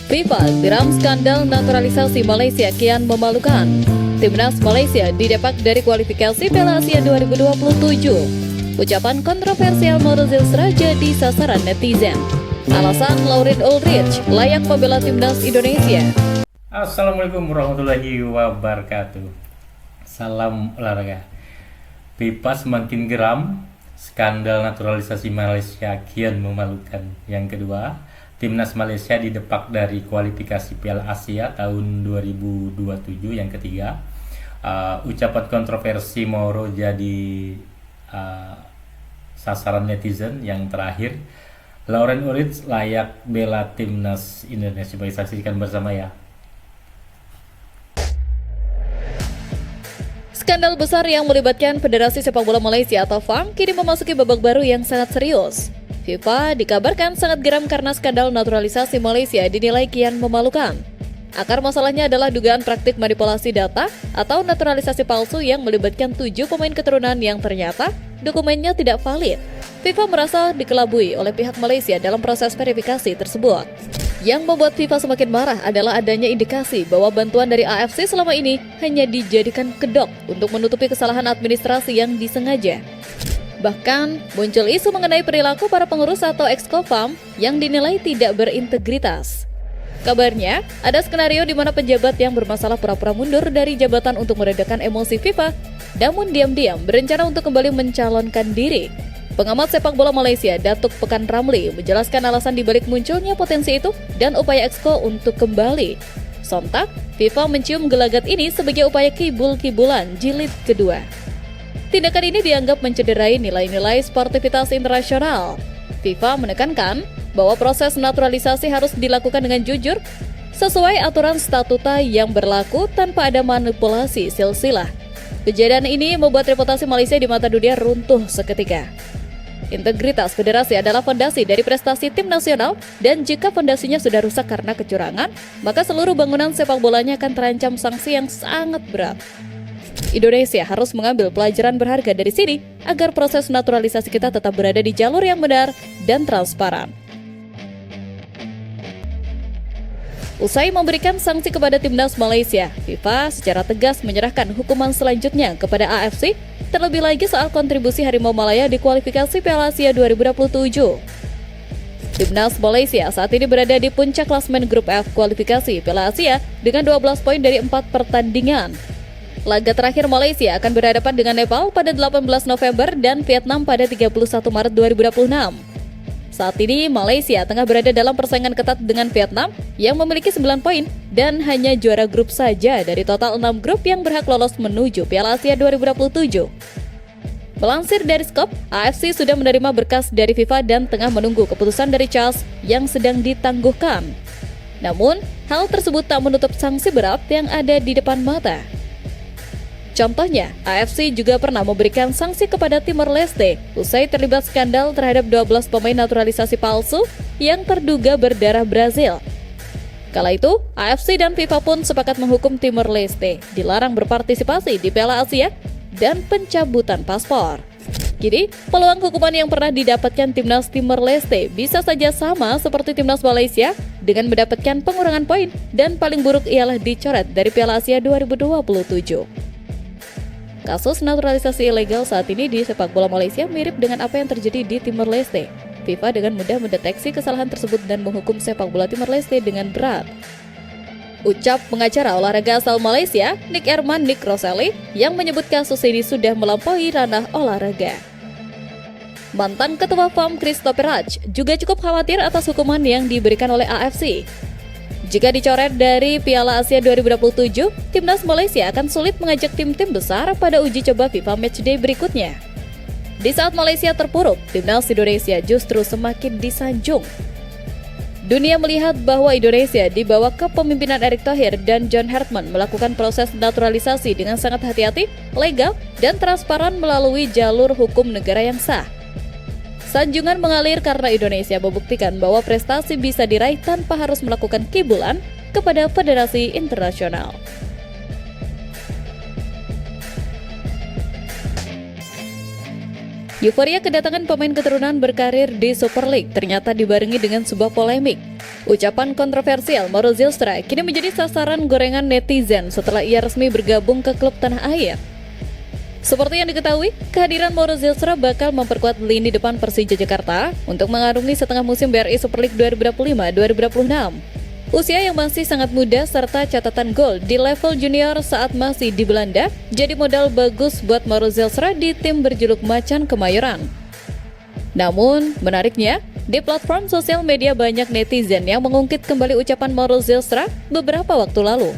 FIFA geram skandal naturalisasi Malaysia kian memalukan. Timnas Malaysia didepak dari kualifikasi Piala Asia 2027. Ucapan kontroversial Mauro Zilstra jadi sasaran netizen. Alasan Laureen Ulrich layak membela timnas Indonesia. Assalamualaikum warahmatullahi wabarakatuh. Salam olahraga. FIFA semakin geram, skandal naturalisasi Malaysia kian memalukan. Yang kedua, timnas Malaysia didepak dari kualifikasi Piala Asia tahun 2027. Yang ketiga, ucapan kontroversi Mauro jadi sasaran netizen. Yang terakhir, Laureen Ulrich layak bela timnas Indonesia. Baik, saksikan bersama ya. Skandal besar yang melibatkan Federasi Sepak Bola Malaysia atau FAM kini memasuki babak baru yang sangat serius. FIFA dikabarkan sangat geram karena skandal naturalisasi Malaysia dinilai kian memalukan. Akar masalahnya adalah dugaan praktik manipulasi data atau naturalisasi palsu yang melibatkan 7 pemain keturunan yang ternyata dokumennya tidak valid. FIFA merasa dikelabui oleh pihak Malaysia dalam proses verifikasi tersebut. Yang membuat FIFA semakin marah adalah adanya indikasi bahwa bantuan dari AFC selama ini hanya dijadikan kedok untuk menutupi kesalahan administrasi yang disengaja. Bahkan, muncul isu mengenai perilaku para pengurus atau exco FAM yang dinilai tidak berintegritas. Kabarnya, ada skenario di mana pejabat yang bermasalah pura-pura mundur dari jabatan untuk meredakan emosi FIFA, namun diam-diam berencana untuk kembali mencalonkan diri. Pengamat sepak bola Malaysia, Datuk Pekan Ramli, menjelaskan alasan dibalik munculnya potensi itu dan upaya exco untuk kembali. Sontak, FIFA mencium gelagat ini sebagai upaya kibul-kibulan jilid kedua. Tindakan ini dianggap mencederai nilai-nilai sportivitas internasional. FIFA menekankan bahwa proses naturalisasi harus dilakukan dengan jujur, sesuai aturan statuta yang berlaku tanpa ada manipulasi silsilah. Kejadian ini membuat reputasi Malaysia di mata dunia runtuh seketika. Integritas federasi adalah fondasi dari prestasi tim nasional, dan jika fondasinya sudah rusak karena kecurangan, maka seluruh bangunan sepak bolanya akan terancam sanksi yang sangat berat. Indonesia harus mengambil pelajaran berharga dari sini agar proses naturalisasi kita tetap berada di jalur yang benar dan transparan. Usai memberikan sanksi kepada timnas Malaysia, FIFA secara tegas menyerahkan hukuman selanjutnya kepada AFC, terlebih lagi soal kontribusi Harimau Malaya di kualifikasi Piala Asia 2027. Timnas Malaysia saat ini berada di puncak klasemen grup F kualifikasi Piala Asia dengan 12 poin dari 4 pertandingan. Laga terakhir Malaysia akan berhadapan dengan Nepal pada 18 November dan Vietnam pada 31 Maret 2026. Saat ini Malaysia tengah berada dalam persaingan ketat dengan Vietnam yang memiliki 9 poin dan hanya juara grup saja dari total 6 grup yang berhak lolos menuju Piala Asia 2027. Melansir dari Skop, AFC sudah menerima berkas dari FIFA dan tengah menunggu keputusan dari CAS yang sedang ditangguhkan. Namun, hal tersebut tak menutup sanksi berat yang ada di depan mata. Contohnya, AFC juga pernah memberikan sanksi kepada Timor Leste usai terlibat skandal terhadap 12 pemain naturalisasi palsu yang terduga berdarah Brazil. Kala itu, AFC dan FIFA pun sepakat menghukum Timor Leste dilarang berpartisipasi di Piala Asia dan pencabutan paspor. Kini, peluang hukuman yang pernah didapatkan timnas Timor Leste bisa saja sama seperti timnas Malaysia dengan mendapatkan pengurangan poin dan paling buruk ialah dicoret dari Piala Asia 2027. Kasus naturalisasi ilegal saat ini di sepak bola Malaysia mirip dengan apa yang terjadi di Timor Leste. FIFA dengan mudah mendeteksi kesalahan tersebut dan menghukum sepak bola Timor Leste dengan berat. Ucap pengacara olahraga asal Malaysia, Nick Roseli, yang menyebut kasus ini sudah melampaui ranah olahraga. Mantan Ketua FAM Christopher Raj juga cukup khawatir atas hukuman yang diberikan oleh AFC. Jika dicoret dari Piala Asia 2027, timnas Malaysia akan sulit mengajak tim-tim besar pada uji coba FIFA Matchday berikutnya. Di saat Malaysia terpuruk, timnas Indonesia justru semakin disanjung. Dunia melihat bahwa Indonesia di bawah kepemimpinan Erick Thohir dan John Hartman melakukan proses naturalisasi dengan sangat hati-hati, legal, dan transparan melalui jalur hukum negara yang sah. Sanjungan mengalir karena Indonesia membuktikan bahwa prestasi bisa diraih tanpa harus melakukan kibulan kepada federasi internasional. Euforia kedatangan pemain keturunan berkarir di Super League ternyata dibarengi dengan sebuah polemik. Ucapan kontroversial Mauro Zylstra kini menjadi sasaran gorengan netizen setelah ia resmi bergabung ke klub tanah air. Seperti yang diketahui, kehadiran Mauro Zylstra bakal memperkuat lini depan Persija Jakarta untuk mengarungi setengah musim BRI Super League 2025-2026. Usia yang masih sangat muda serta catatan gol di level junior saat masih di Belanda jadi modal bagus buat Mauro Zylstra di tim berjuluk Macan Kemayoran. Namun, menariknya, di platform sosial media banyak netizen yang mengungkit kembali ucapan Mauro Zylstra beberapa waktu lalu.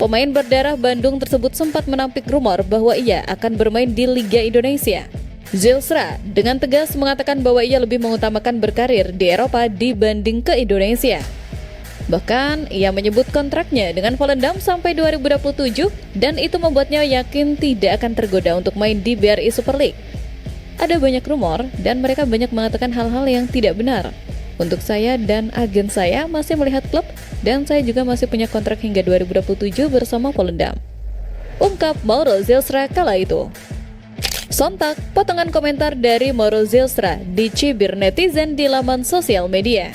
Pemain berdarah Bandung tersebut sempat menampik rumor bahwa ia akan bermain di Liga Indonesia. Zylstra dengan tegas mengatakan bahwa ia lebih mengutamakan berkarir di Eropa dibanding ke Indonesia. Bahkan, ia menyebut kontraknya dengan Volendam sampai 2027 dan itu membuatnya yakin tidak akan tergoda untuk main di BRI Super League. Ada banyak rumor dan mereka banyak mengatakan hal-hal yang tidak benar. Untuk saya dan agen saya masih melihat klub dan saya juga masih punya kontrak hingga 2027 bersama Volendam. Ungkap Mauro Zylstra kala itu. Sontak, potongan komentar dari Mauro Zylstra dicibir netizen di laman sosial media.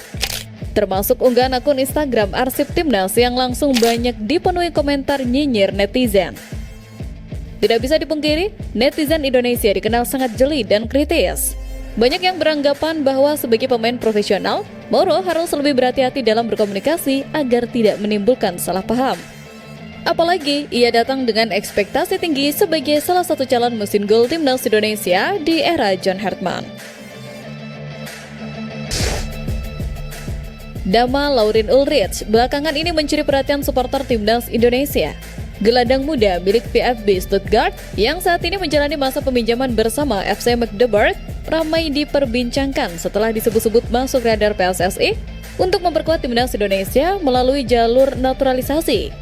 Termasuk unggahan akun Instagram Arsip Timnas yang langsung banyak dipenuhi komentar nyinyir netizen. Tidak bisa dipungkiri, netizen Indonesia dikenal sangat jeli dan kritis. Banyak yang beranggapan bahwa sebagai pemain profesional, Mauro harus lebih berhati-hati dalam berkomunikasi agar tidak menimbulkan salah paham. Apalagi, ia datang dengan ekspektasi tinggi sebagai salah satu calon mesin gol Timnas Indonesia di era John Hartman. Nama Laurin Ulrich belakangan ini mencuri perhatian supporter Timnas Indonesia. Gelandang muda milik VfB Stuttgart yang saat ini menjalani masa peminjaman bersama FC Magdeburg ramai diperbincangkan setelah disebut-sebut masuk radar PSSI untuk memperkuat Timnas Indonesia melalui jalur naturalisasi.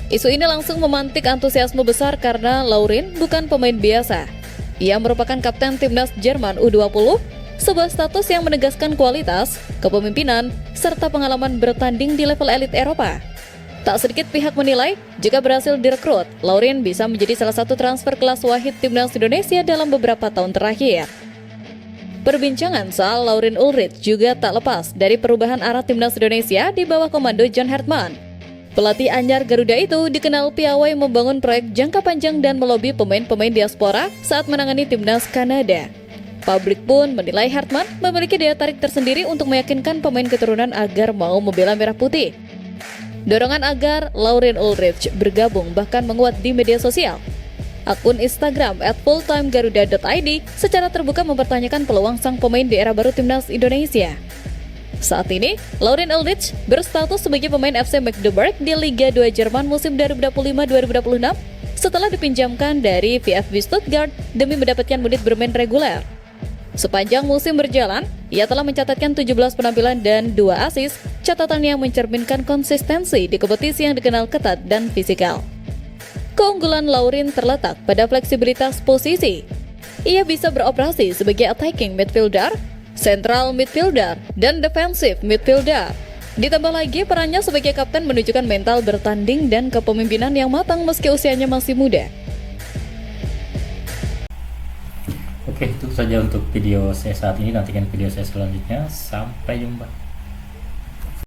Isu ini langsung memantik antusiasme besar karena Laurin bukan pemain biasa. Ia merupakan kapten Timnas Jerman U20, sebuah status yang menegaskan kualitas, kepemimpinan, serta pengalaman bertanding di level elit Eropa. Tak sedikit pihak menilai, jika berhasil direkrut, Laurin bisa menjadi salah satu transfer kelas wahid Timnas Indonesia dalam beberapa tahun terakhir. Perbincangan soal Laurin Ulrich juga tak lepas dari perubahan arah Timnas Indonesia di bawah komando John Hartman. Pelatih anyar Garuda itu dikenal piawai membangun proyek jangka panjang dan melobi pemain-pemain diaspora saat menangani Timnas Kanada. Publik pun menilai Hartman memiliki daya tarik tersendiri untuk meyakinkan pemain keturunan agar mau membela merah putih. Dorongan agar Laurin Ulrich bergabung bahkan menguat di media sosial. Akun Instagram @fulltimegaruda.id secara terbuka mempertanyakan peluang sang pemain di era baru Timnas Indonesia. Saat ini, Laurin Ulrich berstatus sebagai pemain FC Magdeburg di Liga 2 Jerman musim 2025-2026 setelah dipinjamkan dari VfB Stuttgart demi mendapatkan menit bermain reguler. Sepanjang musim berjalan, ia telah mencatatkan 17 penampilan dan 2 assist, catatan yang mencerminkan konsistensi di kompetisi yang dikenal ketat dan fisikal. Keunggulan Laurin terletak pada fleksibilitas posisi. Ia bisa beroperasi sebagai attacking midfielder, central midfielder, dan defensive midfielder. Ditambah lagi perannya sebagai kapten menunjukkan mental bertanding dan kepemimpinan yang matang meski usianya masih muda. Oke, itu saja untuk video saya saat ini. Nantikan video saya selanjutnya. Sampai jumpa.